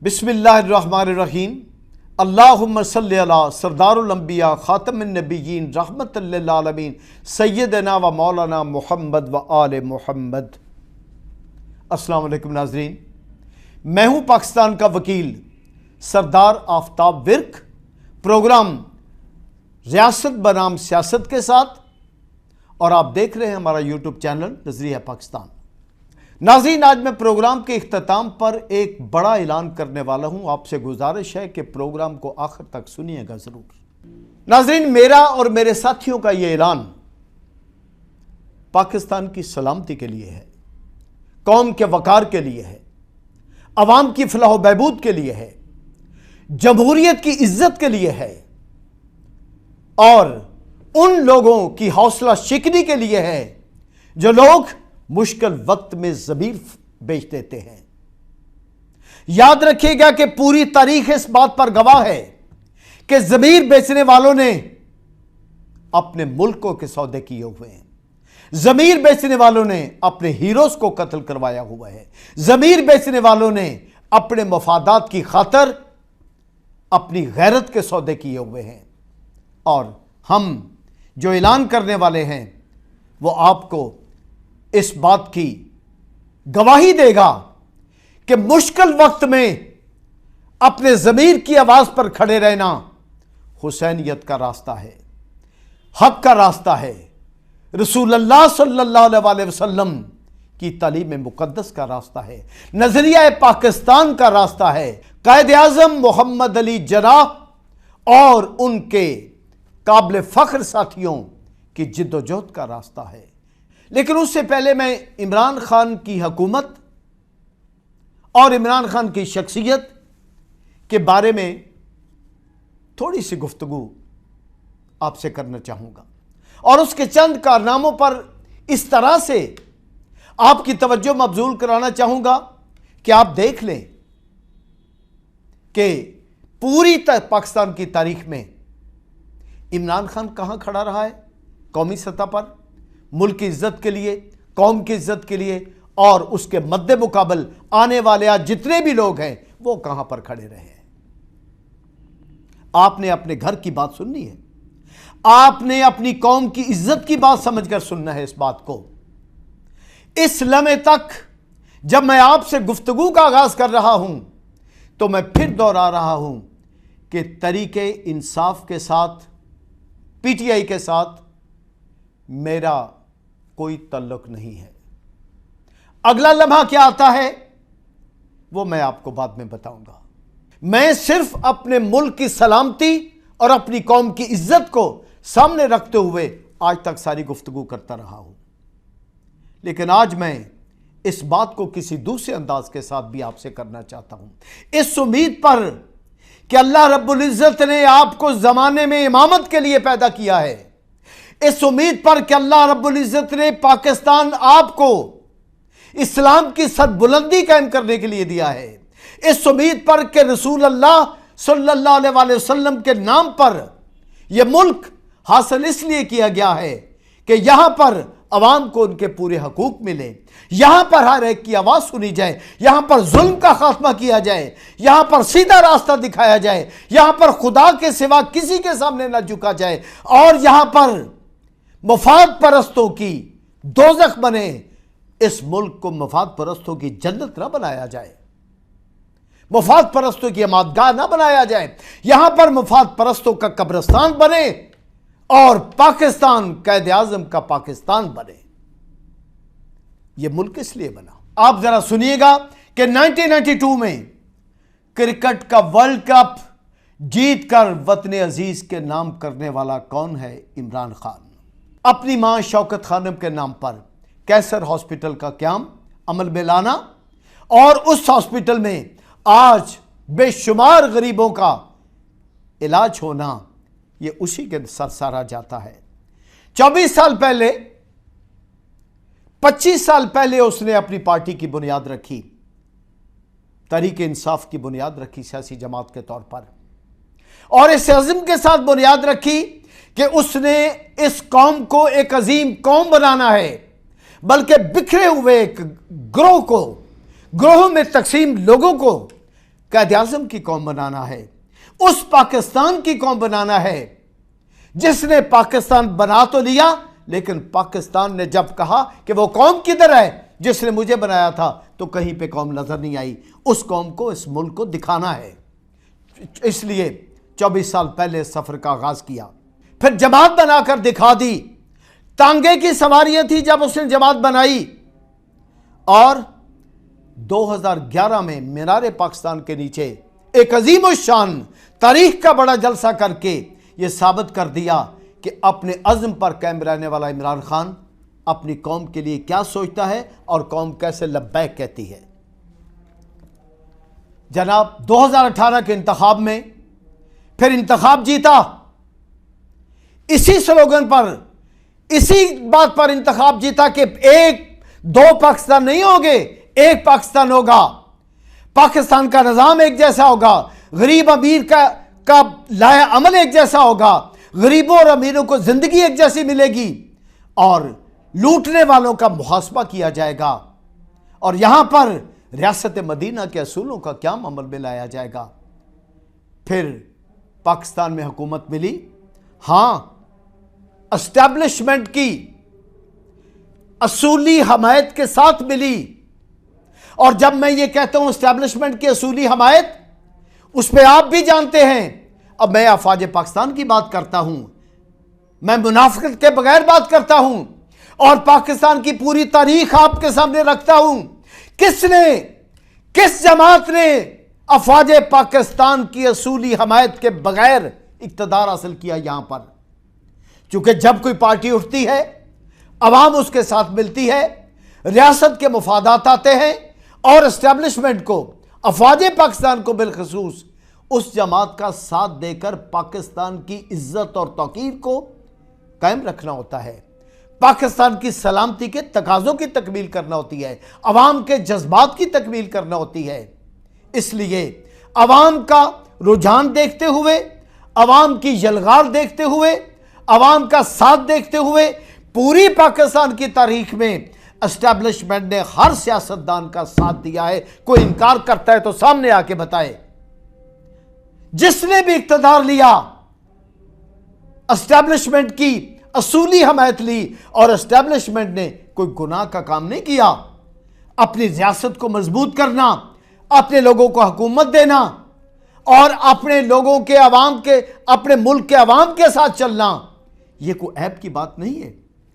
بسم اللہ الرحمن الرحیم اللہم صلی علی سردار الانبیاء خاتم النبیین رحمت للعالمین سیدنا و مولانا محمد و آل محمد۔ السلام علیکم ناظرین، میں ہوں پاکستان کا وکیل سردار آفتاب ورک، پروگرام ریاست بنام سیاست کے ساتھ، اور آپ دیکھ رہے ہیں ہمارا یوٹیوب چینل نظریہ پاکستان۔ ناظرین، آج میں پروگرام کے اختتام پر ایک بڑا اعلان کرنے والا ہوں۔ آپ سے گزارش ہے کہ پروگرام کو آخر تک سنیے گا ضرور۔ ناظرین، میرا اور میرے ساتھیوں کا یہ اعلان پاکستان کی سلامتی کے لیے ہے، قوم کے وقار کے لیے ہے، عوام کی فلاح و بہبود کے لیے ہے، جمہوریت کی عزت کے لیے ہے، اور ان لوگوں کی حوصلہ شکنی کے لیے ہے جو لوگ مشکل وقت میں ضمیر بیچ دیتے ہیں۔ یاد رکھیے گا کہ پوری تاریخ اس بات پر گواہ ہے کہ ضمیر بیچنے والوں نے اپنے ملکوں کے سودے کیے ہوئے ہیں، ضمیر بیچنے والوں نے اپنے ہیروز کو قتل کروایا ہوا ہے، ضمیر بیچنے والوں نے اپنے مفادات کی خاطر اپنی غیرت کے سودے کیے ہوئے ہیں۔ اور ہم جو اعلان کرنے والے ہیں وہ آپ کو اس بات کی گواہی دے گا کہ مشکل وقت میں اپنے ضمیر کی آواز پر کھڑے رہنا حسینیت کا راستہ ہے، حق کا راستہ ہے، رسول اللہ صلی اللہ علیہ وسلم کی تعلیم مقدس کا راستہ ہے، نظریہ پاکستان کا راستہ ہے، قائد اعظم محمد علی جناح اور ان کے قابل فخر ساتھیوں کی جد و جہد کا راستہ ہے۔ لیکن اس سے پہلے میں عمران خان کی حکومت اور عمران خان کی شخصیت کے بارے میں تھوڑی سی گفتگو آپ سے کرنا چاہوں گا، اور اس کے چند کارناموں پر اس طرح سے آپ کی توجہ مبذول کرانا چاہوں گا کہ آپ دیکھ لیں کہ پوری پاکستان کی تاریخ میں عمران خان کہاں کھڑا رہا ہے قومی سطح پر، ملک کی عزت کے لیے، قوم کی عزت کے لیے، اور اس کے مد مقابل آنے والے آج جتنے بھی لوگ ہیں وہ کہاں پر کھڑے رہے ہیں۔ آپ نے اپنے گھر کی بات سننی ہے، آپ نے اپنی قوم کی عزت کی بات سمجھ کر سننا ہے۔ اس بات کو اس لمحے تک جب میں آپ سے گفتگو کا آغاز کر رہا ہوں تو میں پھر دوہرا رہا ہوں کہ تحریک انصاف کے ساتھ، پی ٹی آئی کے ساتھ میرا کوئی تعلق نہیں ہے۔ اگلا لمحہ کیا آتا ہے وہ میں آپ کو بعد میں بتاؤں گا۔ میں صرف اپنے ملک کی سلامتی اور اپنی قوم کی عزت کو سامنے رکھتے ہوئے آج تک ساری گفتگو کرتا رہا ہوں، لیکن آج میں اس بات کو کسی دوسرے انداز کے ساتھ بھی آپ سے کرنا چاہتا ہوں، اس امید پر کہ اللہ رب العزت نے آپ کو زمانے میں امامت کے لیے پیدا کیا ہے، اس امید پر کہ اللہ رب العزت نے پاکستان آپ کو اسلام کی سر بلندی قائم کرنے کے لیے دیا ہے، اس امید پر کہ رسول اللہ صلی اللہ علیہ وسلم کے نام پر یہ ملک حاصل اس لیے کیا گیا ہے کہ یہاں پر عوام کو ان کے پورے حقوق ملے، یہاں پر ہر ایک کی آواز سنی جائے، یہاں پر ظلم کا خاتمہ کیا جائے، یہاں پر سیدھا راستہ دکھایا جائے، یہاں پر خدا کے سوا کسی کے سامنے نہ جھکا جائے، اور یہاں پر مفاد پرستوں کی دوزخ بنے، اس ملک کو مفاد پرستوں کی جنت نہ بنایا جائے، مفاد پرستوں کی عمادگاہ نہ بنایا جائے، یہاں پر مفاد پرستوں کا قبرستان بنے اور پاکستان قائد اعظم کا پاکستان بنے۔ یہ ملک اس لیے بنا۔ آپ ذرا سنیے گا کہ 1992 میں کرکٹ کا ورلڈ کپ جیت کر وطن عزیز کے نام کرنے والا کون ہے؟ عمران خان۔ اپنی ماں شوکت خانم کے نام پر کیسر ہاسپٹل کا قیام عمل میں لانا، اور اس ہاسپٹل میں آج بے شمار غریبوں کا علاج ہونا، یہ اسی کے سرسارا جاتا ہے۔ 24 سال پہلے، 25 سال پہلے اس نے اپنی پارٹی کی بنیاد رکھی، تحریک انصاف کی بنیاد رکھی سیاسی جماعت کے طور پر، اور اس عزم کے ساتھ بنیاد رکھی کہ اس نے اس قوم کو ایک عظیم قوم بنانا ہے، بلکہ بکھرے ہوئے ایک گروہ میں تقسیم لوگوں کو قائد اعظم کی قوم بنانا ہے، اس پاکستان کی قوم بنانا ہے جس نے پاکستان بنا تو لیا، لیکن پاکستان نے جب کہا کہ وہ قوم کدھر ہے جس نے مجھے بنایا تھا، تو کہیں پہ قوم نظر نہیں آئی۔ اس قوم کو، اس ملک کو دکھانا ہے، اس لیے 24 سال پہلے اس سفر کا آغاز کیا، پھر جماعت بنا کر دکھا دی۔ تانگے کی سواریاں تھی جب اس نے جماعت بنائی، اور 2011 میں مینار پاکستان کے نیچے ایک عظیم الشان تاریخ کا بڑا جلسہ کر کے یہ ثابت کر دیا کہ اپنے عزم پر قائم رہنے والا عمران خان اپنی قوم کے لیے کیا سوچتا ہے اور قوم کیسے لبیک کہتی ہے۔ جناب 2018 کے انتخاب میں پھر انتخاب جیتا، اسی سلوگن پر، اسی بات پر انتخاب جیتا کہ ایک دو پاکستان نہیں ہوگے، ایک پاکستان ہوگا، پاکستان کا نظام ایک جیسا ہوگا، غریب امیر کا لائحہ عمل ایک جیسا ہوگا، غریبوں اور امیروں کو زندگی ایک جیسی ملے گی، اور لوٹنے والوں کا محاسبہ کیا جائے گا، اور یہاں پر ریاست مدینہ کے اصولوں کا قیام عمل میں لایا جائے گا۔ پھر پاکستان میں حکومت ملی، ہاں، اسٹیبلشمنٹ کی اصولی حمایت کے ساتھ ملی، اور جب میں یہ کہتا ہوں اسٹیبلشمنٹ کی اصولی حمایت، اس پہ آپ بھی جانتے ہیں، اب میں افواج پاکستان کی بات کرتا ہوں، میں منافقت کے بغیر بات کرتا ہوں، اور پاکستان کی پوری تاریخ آپ کے سامنے رکھتا ہوں۔ کس جماعت نے افواج پاکستان کی اصولی حمایت کے بغیر اقتدار حاصل کیا یہاں پر؟ چونکہ جب کوئی پارٹی اٹھتی ہے، عوام اس کے ساتھ ملتی ہے، ریاست کے مفادات آتے ہیں، اور اسٹیبلشمنٹ کو، افواج پاکستان کو بالخصوص، اس جماعت کا ساتھ دے کر پاکستان کی عزت اور توقیر کو قائم رکھنا ہوتا ہے، پاکستان کی سلامتی کے تقاضوں کی تکمیل کرنا ہوتی ہے، عوام کے جذبات کی تکمیل کرنا ہوتی ہے۔ اس لیے عوام کا رجحان دیکھتے ہوئے، عوام کی یلغار دیکھتے ہوئے، عوام کا ساتھ دیکھتے ہوئے، پوری پاکستان کی تاریخ میں اسٹیبلشمنٹ نے ہر سیاستدان کا ساتھ دیا ہے۔ کوئی انکار کرتا ہے تو سامنے آ کے بتائے۔ جس نے بھی اقتدار لیا، اسٹیبلشمنٹ کی اصولی حمایت لی، اور اسٹیبلشمنٹ نے کوئی گناہ کا کام نہیں کیا۔ اپنی ریاست کو مضبوط کرنا، اپنے لوگوں کو حکومت دینا، اور اپنے لوگوں کے، عوام کے، اپنے ملک کے عوام کے ساتھ چلنا، یہ کوئی عیب کی بات نہیں ہے،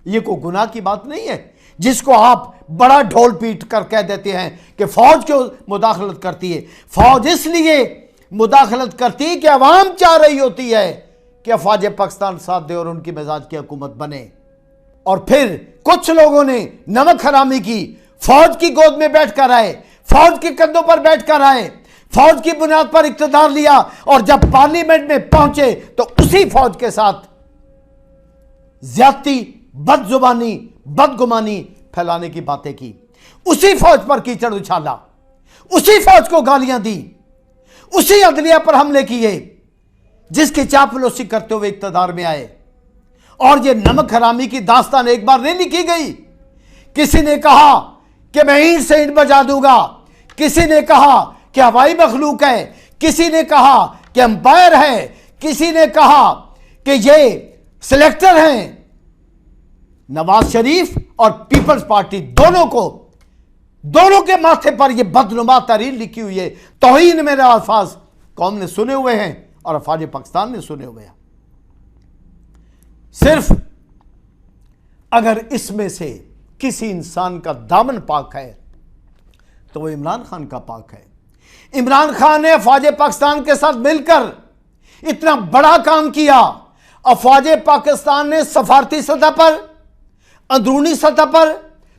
یہ کوئی گناہ کی بات نہیں ہے، جس کو آپ بڑا ڈھول پیٹ کر کہہ دیتے ہیں کہ فوج کیوں مداخلت کرتی ہے۔ فوج اس لیے مداخلت کرتی ہے کہ عوام چاہ رہی ہوتی ہے کہ افواج پاکستان ساتھ دے اور ان کی مزاج کی حکومت بنے، اور پھر کچھ لوگوں نے نمک حرامی کی، فوج کی گود میں بیٹھ کر آئے، فوج کے کندھوں پر بیٹھ کر آئے، فوج کی بنیاد پر اقتدار لیا، اور جب پارلیمنٹ میں پہنچے تو اسی فوج کے ساتھ زیادتی، بد زبانی، بدگمانی پھیلانے کی باتیں کی، اسی فوج پر کیچڑ اچھالا، اسی فوج کو گالیاں دی، اسی عدلیہ پر حملے کیے جس کی چاپلوسی کرتے ہوئے اقتدار میں آئے۔ اور یہ نمک حرامی کی داستان ایک بار نہیں لکھی گئی۔ کسی نے کہا کہ میں اینٹ سے اینٹ بجا دوں گا، کسی نے کہا کہ ہوائی مخلوق ہے، کسی نے کہا کہ امپائر ہے، کسی نے کہا کہ یہ سلیکٹر ہیں۔ نواز شریف اور پیپلز پارٹی دونوں کے ماتھے پر یہ بدنما تحریر لکھی ہوئی ہے۔ توہین میرے الفاظ قوم نے سنے ہوئے ہیں اور افواج پاکستان نے سنے ہوئے ہیں۔ صرف اگر اس میں سے کسی انسان کا دامن پاک ہے تو وہ عمران خان کا پاک ہے۔ عمران خان نے افواج پاکستان کے ساتھ مل کر اتنا بڑا کام کیا۔ افواج پاکستان نے سفارتی سطح پر، اندرونی سطح پر،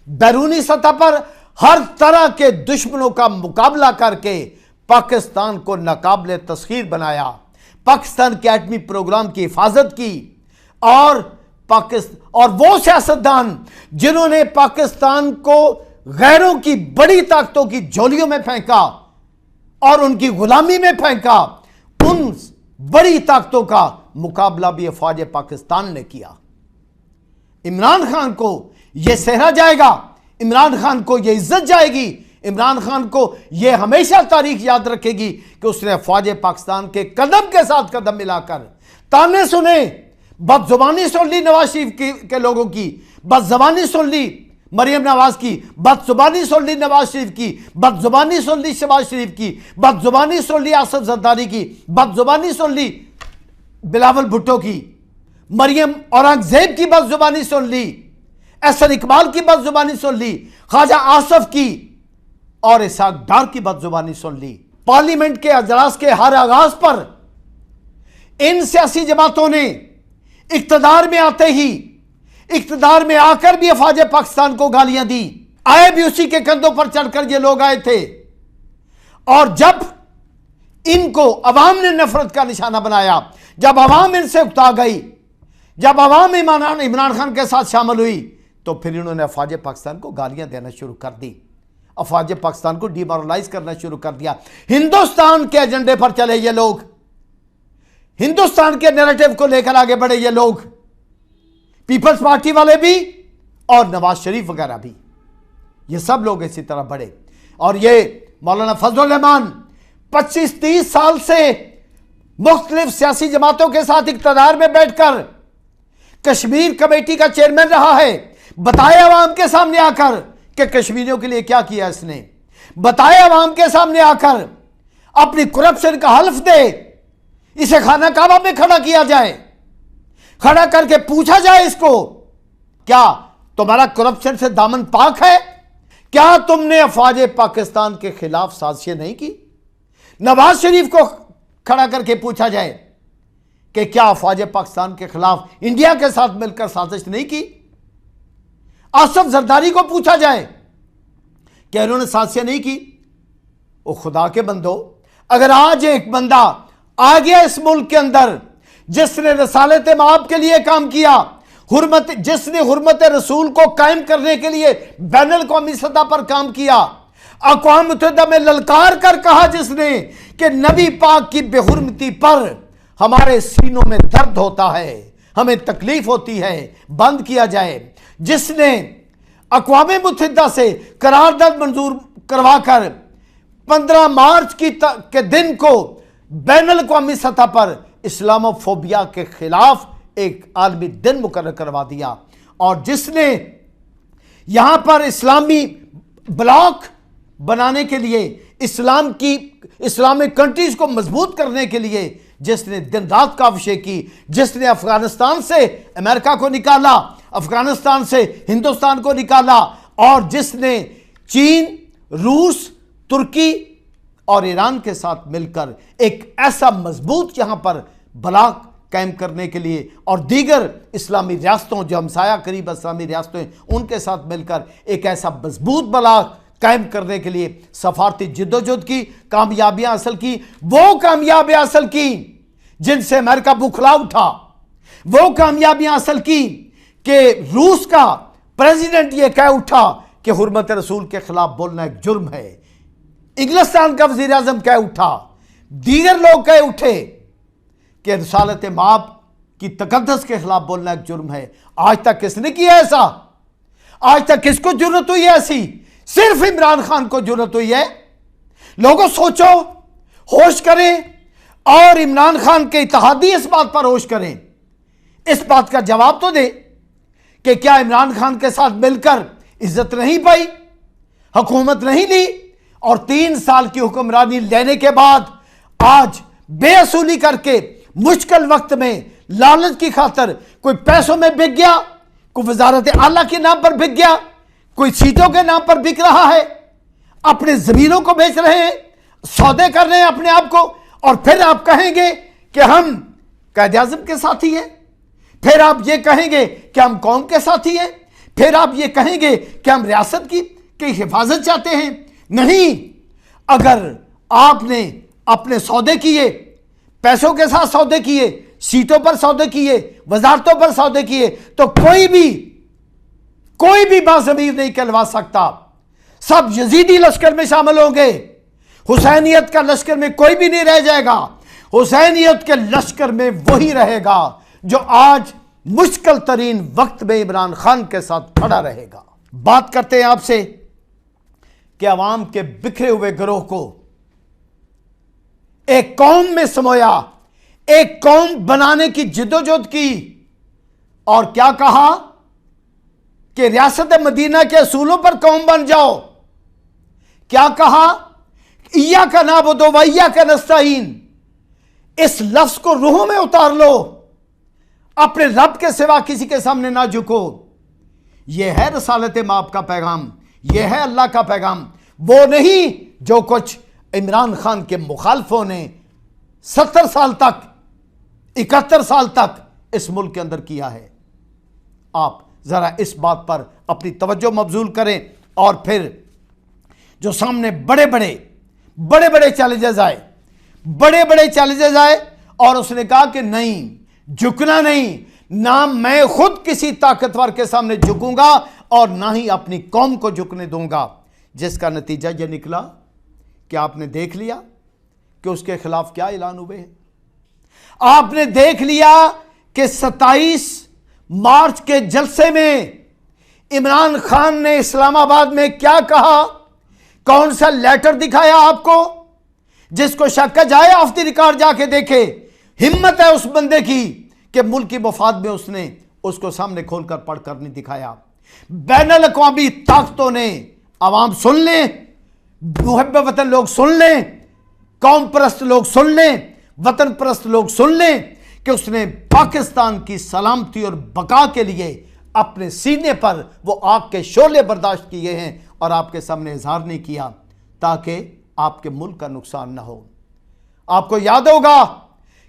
بیرونی سطح پر ہر طرح کے دشمنوں کا مقابلہ کر کے پاکستان کو ناقابل تسخیر بنایا، پاکستان کے ایٹمی پروگرام کی حفاظت کی، اور وہ سیاستدان جنہوں نے پاکستان کو غیروں کی بڑی طاقتوں کی جھولیوں میں پھینکا اور ان کی غلامی میں پھینکا، ان بڑی طاقتوں کا مقابلہ بھی افواج پاکستان نے کیا۔ عمران خان کو یہ سہرا جائے گا، عمران خان کو یہ عزت جائے گی، عمران خان کو یہ ہمیشہ تاریخ یاد رکھے گی کہ اس نے افواج پاکستان کے قدم کے ساتھ قدم ملا کر تانے سنے، بد زبانی سن لی نواز شریف کے لوگوں کی، بد زبانی سن لی مریم نواز کی، بد زبانی سن لی نواز شریف کی، بد زبانی سن لی شہباز شریف کی، بد زبانی سن لی آصف زرداری کی، بد زبانی سن لی بلاول بھٹو کی، مریم اورنگزیب کی بد زبانی سن لی، احسن اقبال کی بد زبانی سن لی، خواجہ آصف کی اور اسحاق ڈار کی بد زبانی سن لی۔ پارلیمنٹ کے اجلاس کے ہر آغاز پر ان سیاسی جماعتوں نے اقتدار میں آتے ہی، اقتدار میں آ کر بھی افواج پاکستان کو گالیاں دی، آئے بھی اسی کے کندھوں پر چڑھ کر یہ لوگ آئے تھے، اور جب ان کو عوام نے نفرت کا نشانہ بنایا، جب عوام ان سے اکتا گئی، جب عوام عمران خان کے ساتھ شامل ہوئی، تو پھر انہوں نے افواج پاکستان کو گالیاں دینا شروع کر دی، افواج پاکستان کو ڈیمورلائز کرنا شروع کر دیا۔ ہندوستان کے ایجنڈے پر چلے یہ لوگ، ہندوستان کے نیریٹو کو لے کر آگے بڑھے یہ لوگ، پیپلز پارٹی والے بھی اور نواز شریف وغیرہ بھی، یہ سب لوگ اسی طرح بڑھے۔ اور یہ مولانا فضل الرحمان 25-30 سال سے مختلف سیاسی جماعتوں کے ساتھ اقتدار میں بیٹھ کر کشمیر کمیٹی کا چیئرمین رہا ہے، بتائے عوام کے سامنے آ کر کہ کشمیریوں کے لیے کیا کیا اس نے، بتائے عوام کے سامنے آ کر اپنی کرپشن کا حلف دے، اسے خانہ کعبہ میں کھڑا کیا جائے، کھڑا کر کے پوچھا جائے اس کو، کیا تمہارا کرپشن سے دامن پاک ہے؟ کیا تم نے افواج پاکستان کے خلاف سازشیں نہیں کی؟ نواز شریف کو کھڑا کر کے پوچھا جائے کہ کیا افواج پاکستان کے خلاف انڈیا کے ساتھ مل کر سازش نہیں کی؟ آصف زرداری کو پوچھا جائے کہ انہوں نے سازشیں نہیں کی؟ او خدا کے بندو، اگر آج ایک بندہ آ گیا اس ملک کے اندر جس نے رسالت مآب کے لیے کام کیا، جس نے حرمت رسول کو قائم کرنے کے لیے بین الاقوامی سطح پر کام کیا، اقوام متحدہ میں للکار کر کہا جس نے کہ نبی پاک کی بے حرمتی پر ہمارے سینوں میں درد ہوتا ہے، ہمیں تکلیف ہوتی ہے، بند کیا جائے، جس نے اقوام متحدہ سے قرارداد منظور کروا کر 15 مارچ کے دن کو بین الاقوامی سطح پر اسلامو فوبیا کے خلاف ایک عالمی دن مقرر کروا دیا، اور جس نے یہاں پر اسلامی بلاک بنانے کے لیے، اسلامک کنٹریز کو مضبوط کرنے کے لیے جس نے دن رات کاوشیں کی، جس نے افغانستان سے امریکہ کو نکالا، افغانستان سے ہندوستان کو نکالا، اور جس نے چین، روس، ترکی اور ایران کے ساتھ مل کر ایک ایسا مضبوط یہاں پر بلاک قائم کرنے کے لیے، اور دیگر اسلامی ریاستوں جو ہمسایہ قریب اسلامی ریاستیں ان کے ساتھ مل کر ایک ایسا مضبوط بلاک قائم کرنے کے لیے سفارتی جدوجہد کی، کامیابیاں حاصل کی، وہ کامیابیاں حاصل کی جن سے امریکہ بکھلا اٹھا، وہ کامیابیاں حاصل کی کہ روس کا پریزیڈنٹ یہ کہہ اٹھا کہ حرمت رسول کے خلاف بولنا ایک جرم ہے، انگلستان کا وزیر اعظم کہہ اٹھا، دیگر لوگ کہہ اٹھے کہ رسالت مآب کی تقدس کے خلاف بولنا ایک جرم ہے۔ آج تک کس نے کیا ایسا؟ آج تک کس کو جرت ہوئی ہے ایسی؟ صرف عمران خان کو جرت ہوئی ہے۔ لوگوں سوچو، ہوش کریں، اور عمران خان کے اتحادی اس بات پر ہوش کریں، اس بات کا جواب تو دے کہ کیا عمران خان کے ساتھ مل کر عزت نہیں پائی، حکومت نہیں لی، اور 3 سال کی حکمرانی لینے کے بعد آج بے اصولی کر کے مشکل وقت میں لالچ کی خاطر کوئی پیسوں میں بک گیا، کوئی وزارت اعلیٰ کے نام پر بک گیا، کوئی سیٹوں کے نام پر بک رہا ہے، اپنے زمینوں کو بیچ رہے ہیں، سودے کر رہے ہیں اپنے آپ کو، اور پھر آپ کہیں گے کہ ہم قائد اعظم کے ساتھی ہیں، پھر آپ یہ کہیں گے کہ ہم قوم کے ساتھی ہیں، پھر آپ یہ کہیں گے کہ ہم ریاست کی حفاظت چاہتے ہیں۔ نہیں، اگر آپ نے اپنے سودے کیے، پیسوں کے ساتھ سودے کیے، سیٹوں پر سودے کیے، وزارتوں پر سودے کیے، تو کوئی بھی باضمیر نہیں کہلوا سکتا۔ سب یزیدی لشکر میں شامل ہوں گے، حسینیت کا لشکر میں کوئی بھی نہیں رہ جائے گا، حسینیت کے لشکر میں وہی رہے گا جو آج مشکل ترین وقت میں عمران خان کے ساتھ کھڑا رہے گا۔ بات کرتے ہیں آپ سے کہ عوام کے بکھرے ہوئے گروہ کو ایک قوم میں سمویا، ایک قوم بنانے کی جدوجہد کی، اور کیا کہا کہ ریاست مدینہ کے اصولوں پر قوم بن جاؤ۔ کیا کہا؟ ایاک نعبد و ایاک نستعین، اس لفظ کو روحوں میں اتار لو، اپنے رب کے سوا کسی کے سامنے نہ جھکو۔ یہ ہے رسالت مآب کا پیغام، یہ ہے اللہ کا پیغام، وہ نہیں جو کچھ عمران خان کے مخالفوں نے 70 سال تک، 71 سال تک اس ملک کے اندر کیا ہے۔ آپ ذرا اس بات پر اپنی توجہ مبذول کریں، اور پھر جو سامنے بڑے بڑے چیلنجز آئے، اور اس نے کہا کہ نہیں، جھکنا نہیں، نہ میں خود کسی طاقتور کے سامنے جھکوں گا اور نہ ہی اپنی قوم کو جھکنے دوں گا، جس کا نتیجہ یہ نکلا کہ آپ نے دیکھ لیا کہ اس کے خلاف کیا اعلان ہوئے ہیں۔ آپ نے دیکھ لیا کہ 27 مارچ کے جلسے میں عمران خان نے اسلام آباد میں کیا کہا، کون سا لیٹر دکھایا آپ کو، جس کو شک جائے آف دی ریکارڈ جا کے دیکھے۔ ہمت ہے اس بندے کی کہ ملک کی مفاد میں اس نے اس کو سامنے کھول کر پڑھ کر نہیں دکھایا۔ بین الاقوامی طاقتوں نے، عوام سن لیں، محب وطن لوگ سن لیں، قوم پرست لوگ سن لیں، وطن پرست لوگ سن لیں کہ اس نے پاکستان کی سلامتی اور بقا کے لیے اپنے سینے پر وہ آگ کے شعلے برداشت کیے ہیں، اور آپ کے سامنے اظہار نہیں کیا تاکہ آپ کے ملک کا نقصان نہ ہو۔ آپ کو یاد ہوگا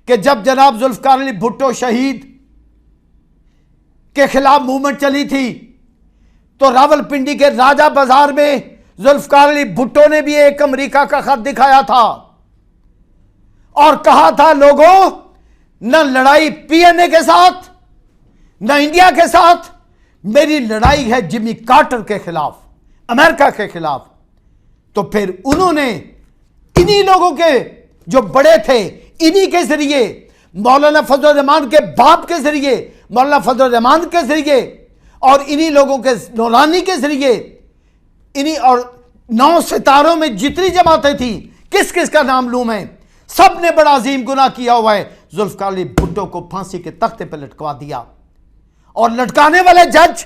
کہ جب جناب ذوالفقار علی بھٹو شہید کے خلاف موومنٹ چلی تھی تو راولپنڈی کے راجہ بازار میں ذوالفقار علی بھٹو نے بھی ایک امریکہ کا خط دکھایا تھا اور کہا تھا، لوگوں، نہ لڑائی پی این اے کے ساتھ نہ انڈیا کے ساتھ، میری لڑائی ہے جمی کارٹر کے خلاف، امریکہ کے خلاف۔ تو پھر انہوں نے انہی لوگوں کے جو بڑے تھے، انہی کے ذریعے، مولانا فضل الرحمان کے باپ کے ذریعے، مولانا فضل الرحمان کے ذریعے، اور انہی لوگوں کے نورانی کے ذریعے، انہی اور 9 ستاروں میں جتنی جماعتیں تھیں، کس کس کا نام لوں میں، سب نے بڑا عظیم گناہ کیا ہوا ہے۔ ذوالفقار علی بھٹو کو پھانسی کے تختے پہ لٹکوا دیا، اور لٹکانے والے جج،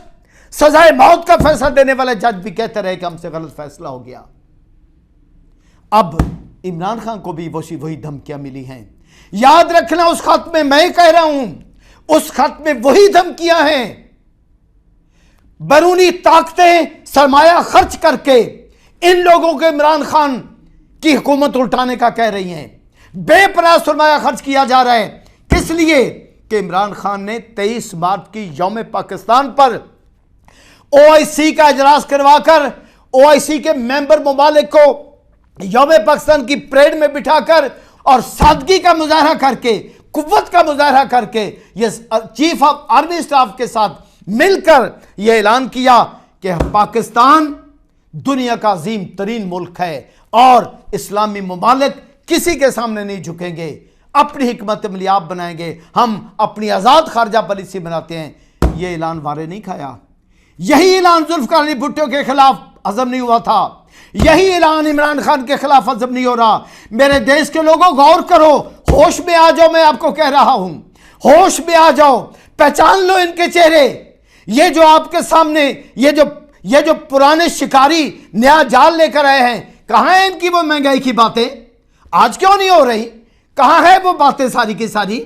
سزائے موت کا فیصلہ دینے والے جج بھی کہتے رہے کہ ہم سے غلط فیصلہ ہو گیا۔ اب عمران خان کو بھی وہی دھمکیاں ملی ہیں۔ یاد رکھنا، اس خط میں میں کہہ رہا ہوں، اس خط میں وہی دھمکیاں ہیں۔ بیرونی طاقتیں سرمایہ خرچ کر کے ان لوگوں کے عمران خان کی حکومت الٹانے کا کہہ رہی ہیں۔ بے پناہ سرمایہ خرچ کیا جا رہا ہے، کس لیے کہ عمران خان نے 23 مارچ کی یوم پاکستان پر او آئی سی کا اجلاس کروا کر او آئی سی کے ممبر ممالک کو یوم پاکستان کی پریڈ میں بٹھا کر اور سادگی کا مظاہرہ کر کے، قوت کا مظاہرہ کر کے، یہ چیف آف آرمی سٹاف کے ساتھ مل کر یہ اعلان کیا کہ پاکستان دنیا کا عظیم ترین ملک ہے اور اسلامی ممالک کسی کے سامنے نہیں جھکیں گے، اپنی حکمت عملی آپ بنائیں گے، ہم اپنی آزاد خارجہ پالیسی بناتے ہیں۔ یہ اعلان وارے نہیں کھایا۔ یہی اعلان ذوالفقار علی بھٹو کے خلاف ہضم نہیں ہوا تھا، یہی اعلان عمران خان کے خلاف ہضم نہیں ہو رہا۔ میرے دیش کے لوگوں، غور کرو، ہوش میں آ جاؤ، میں آپ کو کہہ رہا ہوں، ہوش میں آ جاؤ، پہچان لو ان کے چہرے۔ یہ جو آپ کے سامنے یہ جو پرانے شکاری نیا جال لے کر آئے ہیں، کہاں ہیں ان کی وہ مہنگائی کی باتیں؟ آج کیوں نہیں ہو رہی؟ کہاں ہے وہ باتیں ساری کی ساری؟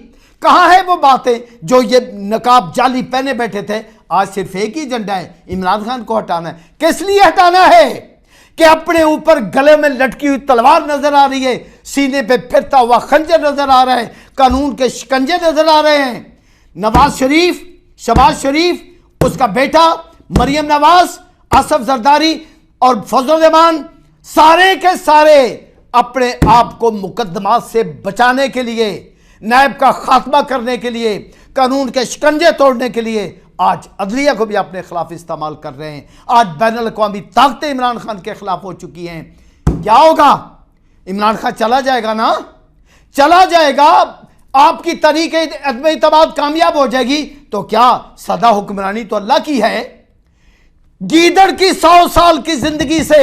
کہاں ہے وہ باتیں جو یہ نقاب جعلی پہنے بیٹھے تھے؟ آج صرف ایک ہی ایجنڈا ہے، عمران خان کو ہٹانا ہے۔ کس لیے ہٹانا ہے؟ کہ اپنے اوپر گلے میں لٹکی ہوئی تلوار نظر آ رہی ہے، سینے پہ پھرتا ہوا خنجر نظر آ رہا ہے، قانون کے شکنجے نظر آ رہے ہیں۔ نواز شریف، شہباز شریف، اس کا بیٹا مریم نواز، آصف زرداری اور فضل الرحمان، سارے کے سارے اپنے آپ کو مقدمات سے بچانے کے لیے، نیب کا خاتمہ کرنے کے لیے، قانون کے شکنجے توڑنے کے لیے آج عدلیہ کو بھی اپنے خلاف استعمال کر رہے ہیں۔ آج بین الاقوامی طاقتیں عمران خان کے خلاف ہو چکی ہیں۔ کیا ہوگا؟ عمران خان چلا جائے گا نا، چلا جائے گا، آپ کی طریق عدم اعتماد کامیاب ہو جائے گی تو کیا سدا حکمرانی تو اللہ کی ہے۔ گیدڑ کی 100 سال کی زندگی سے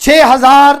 6000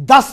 10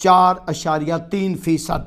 4.3%।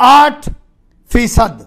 8%।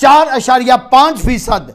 4.5%।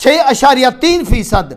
6.3%।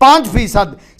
5%।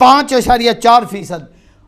5.4%।